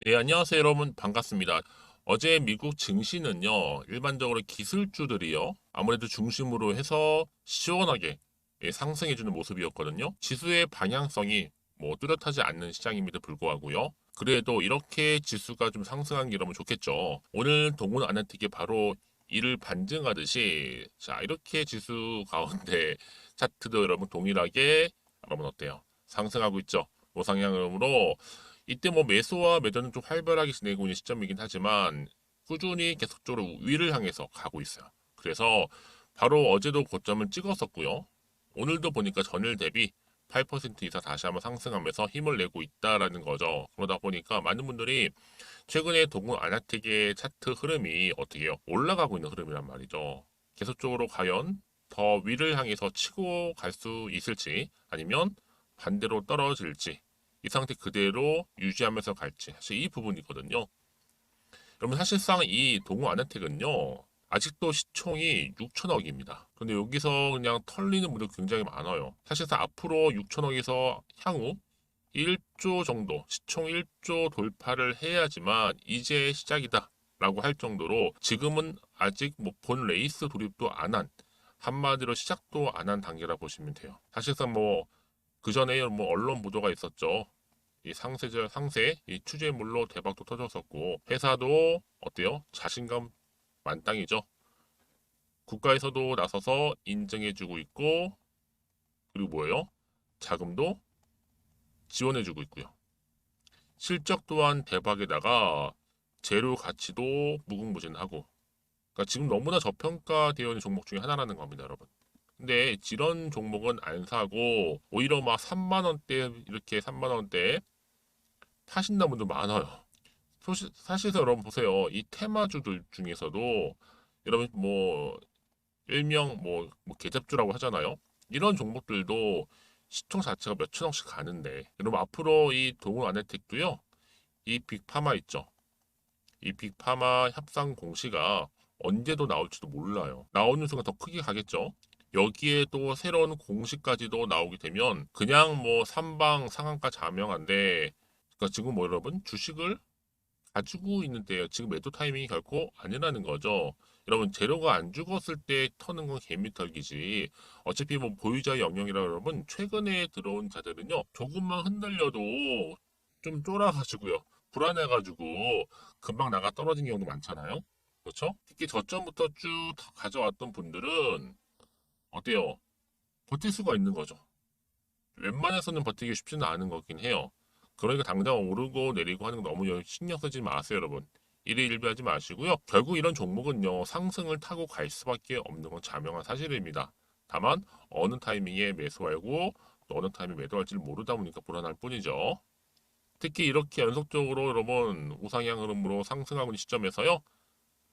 네, 안녕하세요, 여러분. 반갑습니다. 어제 미국 증시는요, 일반적으로 기술주들이요, 아무래도 중심으로 해서 시원하게 상승해주는 모습이었거든요. 지수의 방향성이 뚜렷하지 않는 시장임에도 불구하고요. 그래도 이렇게 지수가 좀 상승한 게 너무 좋겠죠. 오늘 동문 아나틱이 바로 이를 반증하듯이, 자, 이렇게 지수 가운데 차트도 여러분 동일하게, 여러분 어때요? 상승하고 있죠. 우상향으로 이때 매수와 매도는 좀 활발하게 지내고 있는 시점이긴 하지만 꾸준히 계속적으로 위를 향해서 가고 있어요. 그래서 바로 어제도 고점을 찍었었고요. 오늘도 보니까 전일 대비 8% 이상 다시 한번 상승하면서 힘을 내고 있다라는 거죠. 그러다 보니까 많은 분들이 최근에 동문 아나텍의 차트 흐름이 어떻게 해요? 올라가고 있는 흐름이란 말이죠. 계속적으로 과연 더 위를 향해서 치고 갈 수 있을지 아니면 반대로 떨어질지 이 상태 그대로 유지하면서 갈지 사실 이 부분이거든요. 여러분 사실상 이 동호 아나텍은요 아직도 시총이 6천억입니다. 그런데 여기서 그냥 털리는 분들 굉장히 많아요. 사실상 앞으로 6천억에서 향후 1조 정도 시총 1조 돌파를 해야지만 이제 시작이다 라고 할 정도로 지금은 아직 본 레이스 돌입도 안 한 한마디로 시작도 안 한 단계라 보시면 돼요. 사실상 그 전에 언론 보도가 있었죠. 이 상세 이 추재물로 대박도 터졌었고 회사도 어때요? 자신감 만땅이죠. 국가에서도 나서서 인정해주고 있고 그리고 뭐예요? 자금도 지원해주고 있고요. 실적 또한 대박에다가 재료 가치도 무궁무진하고 그러니까 지금 너무나 저평가되어 있는 종목 중에 하나라는 겁니다, 여러분. 근데 이런 종목은 안 사고 오히려 막 3만 원대 이렇게 3만 원대 파신다는 분들 많아요. 사실 여러분 보세요. 이 테마주들 중에서도 여러분 일명 개잡주라고 하잖아요. 이런 종목들도 시총 자체가 몇 천억씩 가는데 여러분 앞으로 이 동호 아네텍도요. 이 빅파마 있죠. 이 빅파마 협상 공시가 언제도 나올지도 몰라요. 나오는 순간 더 크게 가겠죠. 여기에 또 새로운 공시까지도 나오게 되면 그냥 삼방 상한가 자명한데 그러니까 지금 여러분 주식을 가지고 있는데요. 지금 매도 타이밍이 결코 아니라는 거죠. 여러분 재료가 안 죽었을 때 터는 건 개미털기지. 어차피 보유자의 영역이라 여러분 최근에 들어온 자들은요. 조금만 흔들려도 좀 쫄아가지고요. 불안해가지고 금방 나가 떨어진 경우도 많잖아요. 그렇죠? 특히 저점부터 쭉 가져왔던 분들은 어때요? 버틸 수가 있는 거죠. 웬만해서는 버티기 쉽지는 않은 거긴 해요. 그러니까 당장 오르고 내리고 하는 거 너무 신경 쓰지 마세요, 여러분. 일희일비하지 마시고요. 결국 이런 종목은요, 상승을 타고 갈 수밖에 없는 건 자명한 사실입니다. 다만 어느 타이밍에 매수하고 또 어느 타이밍에 매도할지를 모르다 보니까 불안할 뿐이죠. 특히 이렇게 연속적으로 여러분 우상향 흐름으로 상승하고 있는 시점에서요.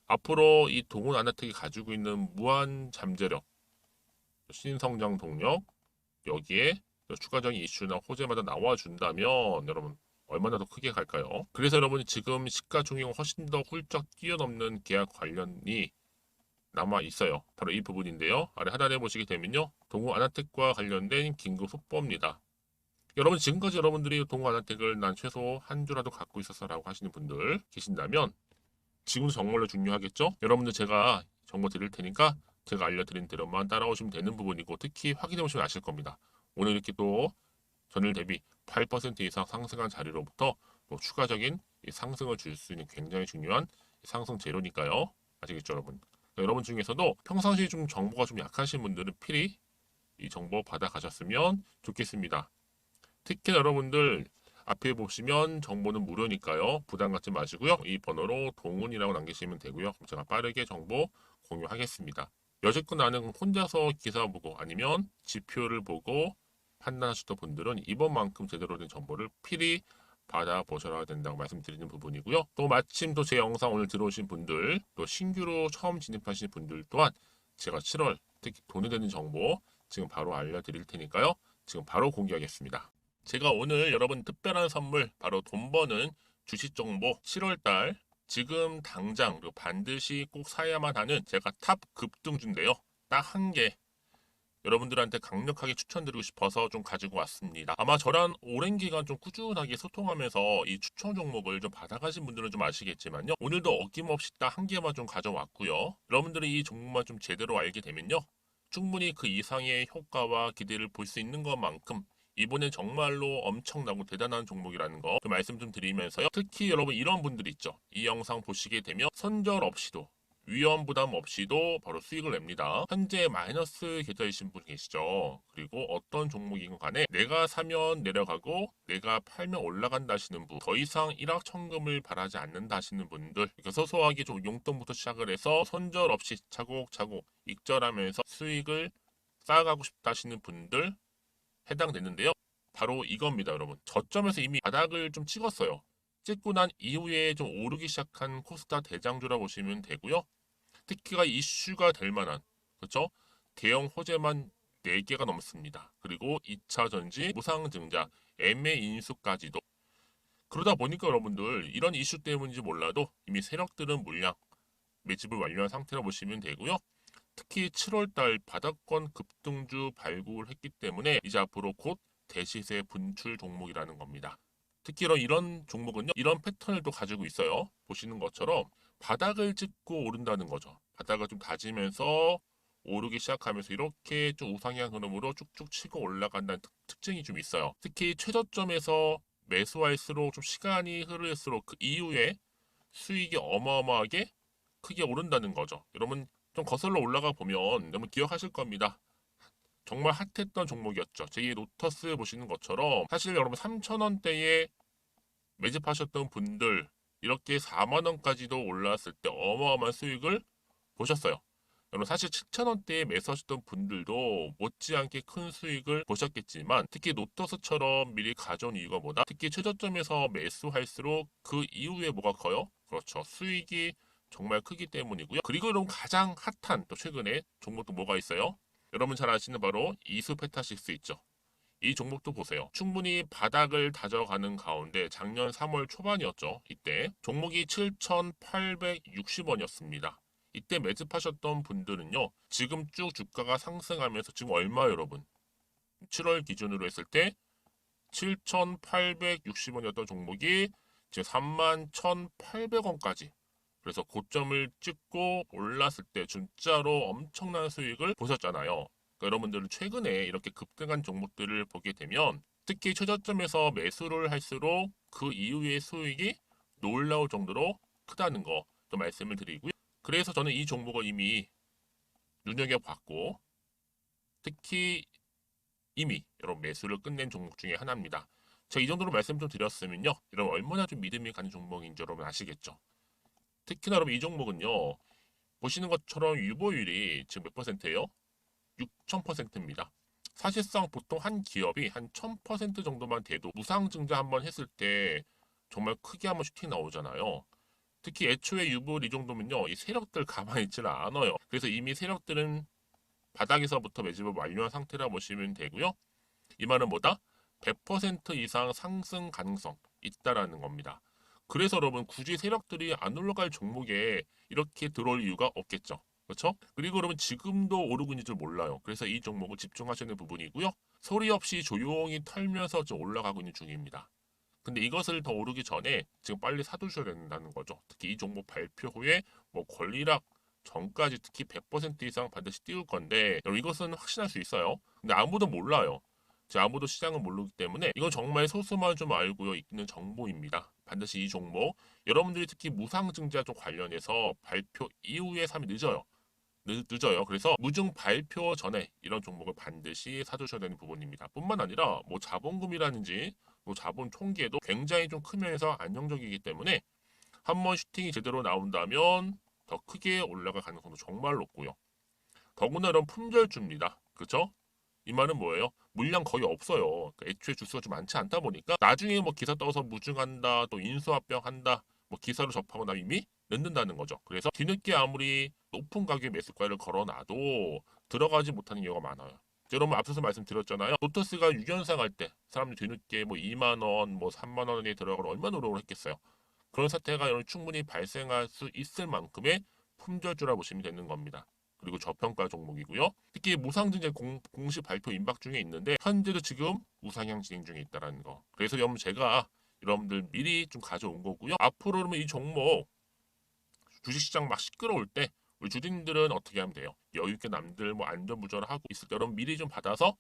앞으로 이 동원 아나텍이 가지고 있는 무한 잠재력, 신성장 동력, 여기에 추가적인 이슈나 호재마다 나와준다면 여러분 얼마나 더 크게 갈까요? 그래서 여러분이 지금 시가총액 훨씬 더 훌쩍 뛰어넘는 계약 관련이 남아 있어요. 바로 이 부분인데요. 아래 하단에 보시게 되면요. 동호 아나텍과 관련된 긴급 속보입니다. 여러분 지금까지 여러분들이 동호 아나텍을 난 최소 한 주라도 갖고 있었어라고 하시는 분들 계신다면 지금도 정말로 중요하겠죠? 여러분들 제가 정보 드릴 테니까 제가 알려드린 대로만 따라오시면 되는 부분이고 특히 확인해 보시면 아실 겁니다. 오늘 이렇게 또 전일 대비 8% 이상 상승한 자리로부터 또 추가적인 상승을 줄 수 있는 굉장히 중요한 상승 재료니까요. 아시겠죠, 여러분? 여러분 중에서도 평상시에 좀 정보가 좀 약하신 분들은 필히 이 정보 받아가셨으면 좋겠습니다. 특히 여러분들 앞에 보시면 정보는 무료니까요. 부담 갖지 마시고요. 이 번호로 동훈이라고 남기시면 되고요. 그럼 제가 빠르게 정보 공유하겠습니다. 여지껏 나는 혼자서 기사 보고 아니면 지표를 보고 판단하셨던 분들은 이번만큼 제대로 된 정보를 필히 받아보셔야 된다고 말씀드리는 부분이고요. 또 마침 또 제 영상 오늘 들어오신 분들, 또 신규로 처음 진입하신 분들 또한 제가 7월 특히 돈이 되는 정보 지금 바로 알려드릴 테니까요. 지금 바로 공개하겠습니다. 제가 오늘 여러분 특별한 선물 바로 돈 버는 주식 정보 7월달 지금 당장 그리고 반드시 꼭 사야만 하는 제가 탑 급등주인데요. 딱 한 개 여러분들한테 강력하게 추천드리고 싶어서 좀 가지고 왔습니다. 아마 저랑 오랜 기간 좀 꾸준하게 소통하면서 이 추천 종목을 좀 받아가신 분들은 좀 아시겠지만요. 오늘도 어김없이 딱 한 개만 좀 가져왔고요. 여러분들이 이 종목만 좀 제대로 알게 되면요. 충분히 그 이상의 효과와 기대를 볼 수 있는 것만큼 이번엔 정말로 엄청나고 대단한 종목이라는 거 그 말씀 좀 드리면서요. 특히 여러분 이런 분들 있죠. 이 영상 보시게 되면 손절 없이도 위험 부담 없이도 바로 수익을 냅니다. 현재 마이너스 계좌이신 분 계시죠. 그리고 어떤 종목이건 간에 내가 사면 내려가고 내가 팔면 올라간다 하시는 분, 더 이상 일확천금을 바라지 않는다 하시는 분들, 그러니까 소소하게 좀 용돈부터 시작을 해서 손절 없이 차곡차곡 익절하면서 수익을 쌓아가고 싶다 하시는 분들 해당되는데요. 바로 이겁니다, 여러분. 저점에서 이미 바닥을 좀 찍었어요. 찍고 난 이후에 좀 오르기 시작한 코스닥 대장주라고 보시면 되고요. 특히가 이슈가 될 만한, 그렇죠? 대형 호재만 4개가 넘습니다. 그리고 2차 전지, 무상증자, 애매 인수까지도. 그러다 보니까 여러분들 이런 이슈 때문인지 몰라도 이미 세력들은 물량 매집을 완료한 상태로 보시면 되고요. 특히 7월달 바닥권 급등주 발굴했기 때문에 이제 앞으로 곧 대시세 분출 종목이라는 겁니다. 특히 이런 종목은요, 이런 패턴을 또 가지고 있어요. 보시는 것처럼 바닥을 찍고 오른다는 거죠. 바닥을 좀 다지면서 오르기 시작하면서 이렇게 좀 우상향 흐름으로 쭉쭉 치고 올라간다는 특징이 좀 있어요. 특히 최저점에서 매수할수록 좀 시간이 흐를수록 그 이후에 수익이 어마어마하게 크게 오른다는 거죠. 여러분 좀 거슬러 올라가 보면 여러분 기억하실 겁니다. 정말 핫했던 종목이었죠. 제2의 로터스 보시는 것처럼 사실 여러분 3,000원대에 매집하셨던 분들 이렇게 4만 원까지도 올라왔을 때 어마어마한 수익을 보셨어요. 여러분 사실 7,000원대에 매수하셨던 분들도 못지않게 큰 수익을 보셨겠지만 특히 노터스처럼 미리 가져온 이유가 뭐다? 특히 최저점에서 매수할수록 그 이후에 뭐가 커요? 그렇죠. 수익이 정말 크기 때문이고요. 그리고 여러분 가장 핫한 또 최근에 종목도 뭐가 있어요? 여러분 잘 아시는 바로 이수페타식스 있죠. 이 종목도 보세요. 충분히 바닥을 다져가는 가운데 작년 3월 초반이었죠. 이때 종목이 7,860원이었습니다. 이때 매집하셨던 분들은요. 지금 쭉 주가가 상승하면서 지금 얼마 여러분? 7월 기준으로 했을 때 7,860원이었던 종목이 지금 31,800원까지 그래서 고점을 찍고 올랐을 때 진짜로 엄청난 수익을 보셨잖아요. 그러니까 여러분들은 최근에 이렇게 급등한 종목들을 보게 되면 특히 최저점에서 매수를 할수록 그 이후의 수익이 놀라울 정도로 크다는 거 또 말씀을 드리고요. 그래서 저는 이 종목을 이미 눈여겨봤고 특히 이미 여러분 매수를 끝낸 종목 중에 하나입니다. 제가 이 정도로 말씀 좀 드렸으면요. 여러분 얼마나 좀 믿음이 가는 종목인지 여러분 아시겠죠? 특히나 여러분 이 종목은요. 보시는 것처럼 유보율이 지금 몇 퍼센트예요? 6,000%입니다. 사실상 보통 한 기업이 한 1,000% 정도만 돼도 무상증자 한번 했을 때 정말 크게 한번 슈팅 나오잖아요. 특히 애초에 유보율 이 정도면요. 이 세력들 가만히 있지는 않아요. 그래서 이미 세력들은 바닥에서부터 매집을 완료한 상태라 보시면 되고요. 이 말은 뭐다? 100% 이상 상승 가능성 있다라는 겁니다. 그래서 여러분 굳이 세력들이 안 올라갈 종목에 이렇게 들어올 이유가 없겠죠. 그렇죠? 그리고 여러분 지금도 오르고 있는 줄 몰라요. 그래서 이 종목을 집중하시는 부분이고요. 소리 없이 조용히 털면서 좀 올라가고 있는 중입니다. 근데 이것을 더 오르기 전에 지금 빨리 사두셔야 된다는 거죠. 특히 이 종목 발표 후에 뭐 권리락 전까지 특히 100% 이상 반드시 띄울 건데 여러분 이것은 확신할 수 있어요. 근데 아무도 몰라요. 아무도 시장을 모르기 때문에 이건 정말 소수만 좀 알고 있는 정보입니다. 반드시 이 종목 여러분들이 특히 무상증자 쪽 관련해서 발표 이후에 사면 늦어요. 늦어요. 그래서 무증 발표 전에 이런 종목을 반드시 사두셔야 되는 부분입니다. 뿐만 아니라 뭐 자본금이라든지 뭐 자본 총기에도 굉장히 좀 크면서 안정적이기 때문에 한번 슈팅이 제대로 나온다면 더 크게 올라갈 가능성도 정말 높고요. 더구나 이런 품절주입니다. 그렇죠? 이 말은 뭐예요? 물량 거의 없어요. 그러니까 애초에 주수가 좀 많지 않다 보니까 나중에 뭐 기사 떠서 무증한다, 또 인수합병한다, 뭐 기사로 접하고 나면 이미 늦는다는 거죠. 그래서 뒤늦게 아무리 높은 가격의 매수가를 걸어놔도 들어가지 못하는 경우가 많아요. 여러분 앞서서 말씀드렸잖아요. 로터스가 6연상 할 때 사람들이 뒤늦게 뭐 2만 원, 뭐 3만 원에 들어가고 얼마나 노력을 했겠어요. 그런 사태가 여러분 충분히 발생할 수 있을 만큼의 품절주라 보시면 되는 겁니다. 그리고 저평가 종목이고요. 특히 무상증자 공시 발표 임박 중에 있는데 현재도 지금 우상향 진행 중에 있다는 거. 그래서 여러분 제가 여러분들 미리 좀 가져온 거고요. 앞으로 그러면 이 종목 주식시장 막 시끄러울 때 우리 주주님들은 어떻게 하면 돼요? 여유 있게 남들 뭐 안전부절을 하고 있을 때 여러분 미리 좀 받아서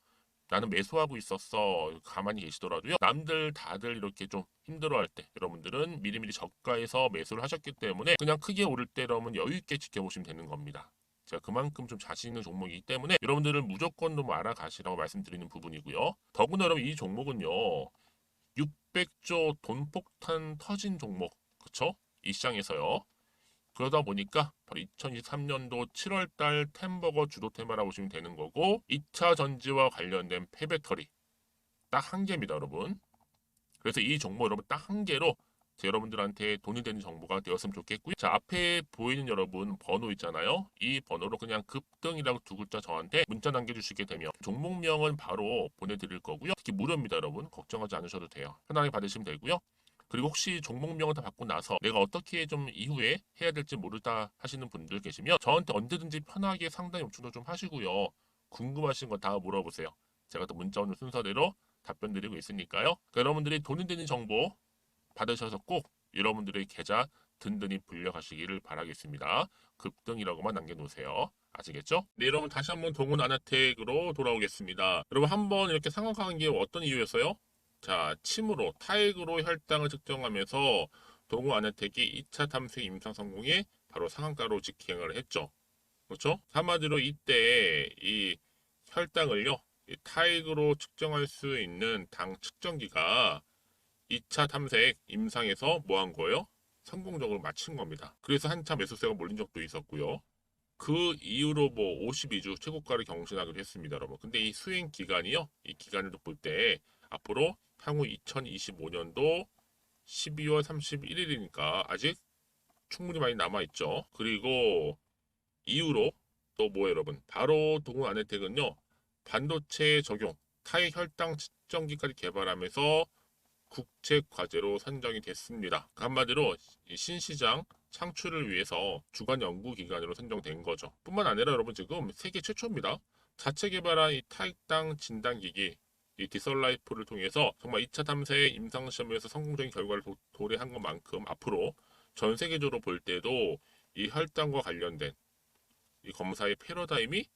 나는 매수하고 있었어. 가만히 계시더라도요. 남들 다들 이렇게 좀 힘들어할 때 여러분들은 미리미리 저가에서 매수를 하셨기 때문에 그냥 크게 오를 때 여러분 여유 있게 지켜보시면 되는 겁니다. 제가 그만큼 좀 자신 있는 종목이기 때문에 여러분들은 무조건 좀 알아가시라고 말씀드리는 부분이고요. 더구나 여러분 이 종목은요. 600조 돈폭탄 터진 종목. 그쵸? 이 시장에서요. 그러다 보니까 바로 2023년도 7월달 템버거 주도 테마라고 보시면 되는 거고 2차 전지와 관련된 폐배터리 딱 한 개입니다, 여러분. 그래서 이 정보 여러분 딱 한 개로 여러분들한테 돈이 되는 정보가 되었으면 좋겠고요. 자, 앞에 보이는 여러분 번호 있잖아요. 이 번호로 그냥 급등이라고 두 글자 저한테 문자 남겨주시게 되면 종목명은 바로 보내드릴 거고요. 특히 무료입니다, 여러분. 걱정하지 않으셔도 돼요. 편하게 받으시면 되고요. 그리고 혹시 종목명을 다 받고 나서 내가 어떻게 좀 이후에 해야 될지 모르다 하시는 분들 계시면 저한테 언제든지 편하게 상담 요청도 좀 하시고요. 궁금하신 거 다 물어보세요. 제가 또 문자 오는 순서대로 답변 드리고 있으니까요. 그러니까 여러분들이 돈이 되는 정보 받으셔서 꼭 여러분들의 계좌 든든히 불려가시기를 바라겠습니다. 급등이라고만 남겨놓으세요. 아시겠죠? 네, 여러분 다시 한번 동훈 아나텍으로 돌아오겠습니다. 여러분 한번 이렇게 상황한 게 어떤 이유였어요? 자, 침으로 타액으로 혈당을 측정하면서 동훈 아나텍이 2차 탐색 임상 성공에 바로 상한가로 직행을 했죠. 그렇죠? 한마디로 이때 이 혈당을요, 이 타액으로 측정할 수 있는 당 측정기가 2차 탐색 임상에서 뭐 한 거예요? 성공적으로 마친 겁니다. 그래서 한참 매수세가 몰린 적도 있었고요. 그 이후로 뭐 52주 최고가를 경신하기로 했습니다, 여러분. 근데 이 수행 기간이요. 이 기간을 볼 때 앞으로 향후 2025년도 12월 31일이니까 아직 충분히 많이 남아 있죠. 그리고 이후로 또 뭐예요, 여러분? 바로 동훈 아네텍은요. 반도체 적용, 타액 혈당 측정기까지 개발하면서 국책 과제로 선정이 됐습니다. 한마디로 이 신시장 창출을 위해서 주간 연구기관으로 선정된 거죠. 뿐만 아니라 여러분 지금 세계 최초입니다. 자체 개발한 이 타액당 진단기기 이 디설라이프를 통해서 정말 2차 탐색 임상시험에서 성공적인 결과를 도래한 것만큼 앞으로 전 세계적으로 볼 때도 이 혈당과 관련된 이 검사의 패러다임이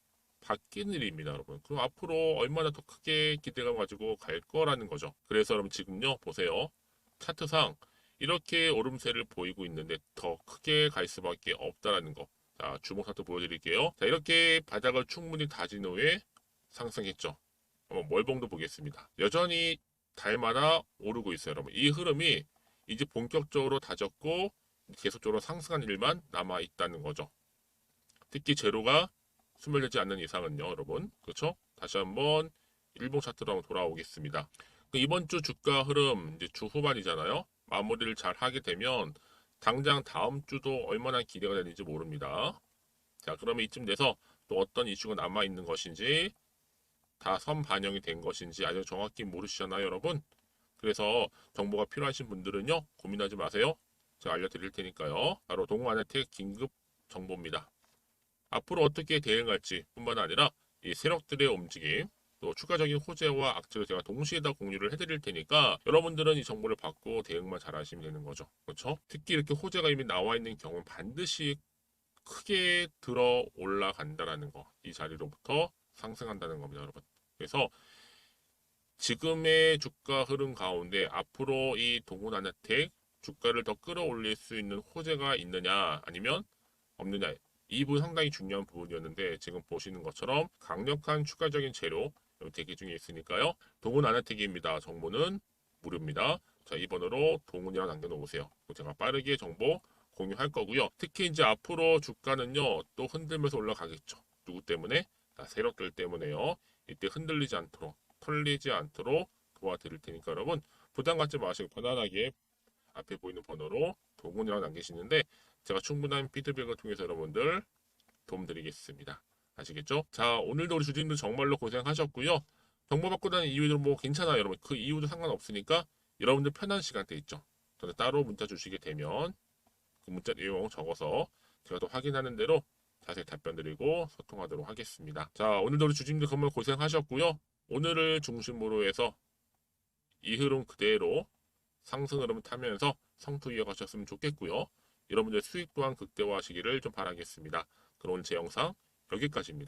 바뀌는 일입니다, 여러분. 그럼 앞으로 얼마나 더 크게 기대감 가지고 갈 거라는 거죠. 그래서 여러분 지금요, 보세요. 차트상 이렇게 오름세를 보이고 있는데 더 크게 갈 수밖에 없다라는 거. 자, 주목 차트 보여드릴게요. 자, 이렇게 바닥을 충분히 다진 후에 상승했죠. 한번 월봉도 보겠습니다. 여전히 달마다 오르고 있어요, 여러분. 이 흐름이 이제 본격적으로 다졌고 계속적으로 상승한 일만 남아 있다는 거죠. 특히 제로가 소멸되지 않는 이상은요, 여러분. 그렇죠? 다시 한번 일봉 차트로 한번 돌아오겠습니다. 이번 주 주가 흐름 이제 주 후반이잖아요. 마무리를 잘 하게 되면 당장 다음 주도 얼마나 기대가 되는지 모릅니다. 자, 그러면 이쯤 돼서 또 어떤 이슈가 남아 있는 것인지 다 선 반영이 된 것인지 아직 정확히 모르시잖아요, 여러분. 그래서 정보가 필요하신 분들은요, 고민하지 마세요. 제가 알려드릴 테니까요. 바로 동호아네텍 긴급 정보입니다. 앞으로 어떻게 대응할지 뿐만 아니라 이 세력들의 움직임 또 추가적인 호재와 악재를 제가 동시에 다 공유를 해드릴 테니까 여러분들은 이 정보를 받고 대응만 잘 하시면 되는 거죠. 그렇죠? 특히 이렇게 호재가 이미 나와 있는 경우는 반드시 크게 들어 올라간다라는 거. 이 자리로부터 상승한다는 겁니다, 여러분. 그래서 지금의 주가 흐름 가운데 앞으로 이 동훈아나텍 주가를 더 끌어올릴 수 있는 호재가 있느냐 아니면 없느냐, 이 부분 상당히 중요한 부분이었는데 지금 보시는 것처럼 강력한 추가적인 재료 대기 중에 있으니까요. 동훈 아나텍입니다. 정보는 무료입니다. 자, 이 번호로 동훈이랑 남겨놓으세요. 제가 빠르게 정보 공유할 거고요. 특히 이제 앞으로 주가는요 또 흔들면서 올라가겠죠. 누구 때문에? 자, 세력들 때문에요. 이때 흔들리지 않도록 털리지 않도록 도와드릴 테니까 여러분 부담 갖지 마시고 편안하게 앞에 보이는 번호로 동훈이랑 남기시는데 제가 충분한 피드백을 통해서 여러분들 도움드리겠습니다. 아시겠죠? 자, 오늘도 우리 주주님들 정말로 고생하셨고요. 정보 받고 나는 이유도 뭐 괜찮아요, 여러분. 그 이유도 상관없으니까 여러분들 편한 시간대 있죠. 저는 따로 문자 주시게 되면 그 문자 내용 적어서 제가 또 확인하는 대로 자세히 답변 드리고 소통하도록 하겠습니다. 자, 오늘도 우리 주주님들 정말 고생하셨고요. 오늘을 중심으로 해서 이 흐름 그대로 상승 흐름 타면서 성투 이어가셨으면 좋겠고요. 여러분들 수익 또한 극대화하시기를 좀 바라겠습니다. 그럼 오늘 제 영상 여기까지입니다.